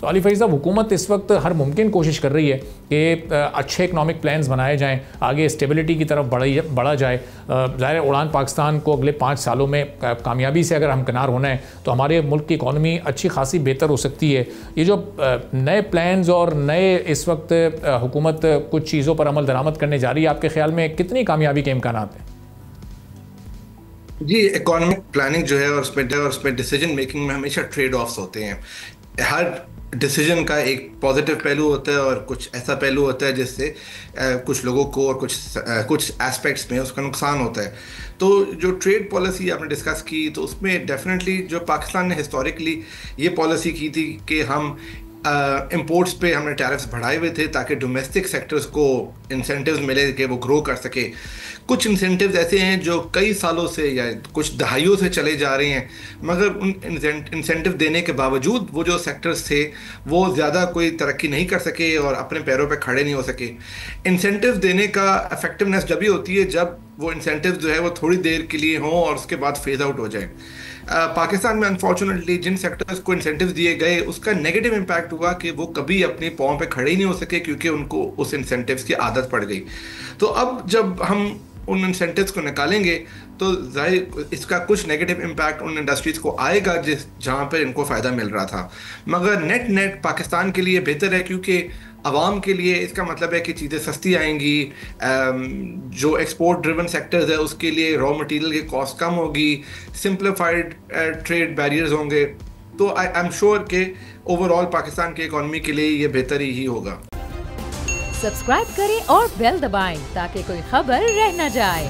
تو علی فیض صاحب حکومت اس وقت ہر ممکن کوشش کر رہی ہے کہ اچھے اکنامک پلانز بنائے جائیں, آگے اسٹیبلٹی کی طرف بڑھا جائے. ظاہر اڑان پاکستان کو اگلے 5 سالوں میں کامیابی سے اگر ہمکنار ہونا ہے تو ہمارے ملک کی اکانومی اچھی خاصی بہتر ہو سکتی ہے. یہ جو نئے پلانز اور نئے اس وقت حکومت کچھ چیزوں پر عمل درآمد کرنے جا رہی ہے, آپ کے خیال میں کتنی کامیابی کے امکانات ہیں؟ جی, اکانومک پلاننگ جو ہے اور اس میں ڈیسیجن میکنگ میں ہمیشہ ٹریڈ آفس ہوتے ہیں. ہر ڈیسیجن کا ایک پازیٹیو پہلو ہوتا ہے اور کچھ ایسا پہلو ہوتا ہے جس سے کچھ لوگوں کو اور کچھ ایسپیکٹس میں اس کا نقصان ہوتا ہے. تو جو ٹریڈ پالیسی آپ نے ڈسکس کی تو اس میں ڈیفینیٹلی جو پاکستان نے ہسٹوریکلی یہ پالیسی کی تھی کہ ہم امپورٹس پہ ہم نے ٹیرفس بڑھائے ہوئے تھے تاکہ ڈومیسٹک سیکٹرز کو انسینٹیوز ملے کہ وہ گرو کر سکے. کچھ انسینٹیوز ایسے ہیں جو کئی سالوں سے یا کچھ دہائیوں سے چلے جا رہے ہیں, مگر ان انسینٹیو دینے کے باوجود وہ جو سیکٹرز تھے وہ زیادہ کوئی ترقی نہیں کر سکے اور اپنے پیروں پہ کھڑے نہیں ہو سکے. انسینٹیو دینے کا افیکٹونیس جب ہی ہوتی ہے جب وہ انسینٹیو جو ہے وہ تھوڑی دیر کے لیے ہوں اور اس کے بعد فیز آؤٹ ہو جائیں. پاکستان میں انفارچونیٹلی جن سیکٹرز کو انسینٹیو دیے گئے اس کا نیگیٹو امپیکٹ ہوا کہ وہ کبھی اپنے پاؤں پہ کھڑے ہی نہیں ہو سکے کیونکہ ان کو اس انسینٹیوز کی عادت پڑ گئی. تو اب جب ہم ان انسینٹیوز کو نکالیں گے تو ظاہر اس کا کچھ نیگیٹو امپیکٹ ان انڈسٹریز کو آئے گا جہاں پہ ان کو فائدہ مل رہا تھا, مگر نیٹ پاکستان کے لیے بہتر ہے کیونکہ عوام کے لیے اس کا مطلب ہے کہ چیزیں سستی آئیں گی. جو ایکسپورٹ ڈریون سیکٹرز ہے اس کے لیے را مٹیریل کی کاسٹ کم ہوگی, سمپلیفائڈ ٹریڈ بیریئرز ہوں گے. تو آئی ایم شیور کہ اوور آل پاکستان کی اکانومی کے لیے یہ بہتر ہی ہوگا. سبسکرائب کریں اور بیل دبائیں تاکہ کوئی خبر رہ نہ جائے.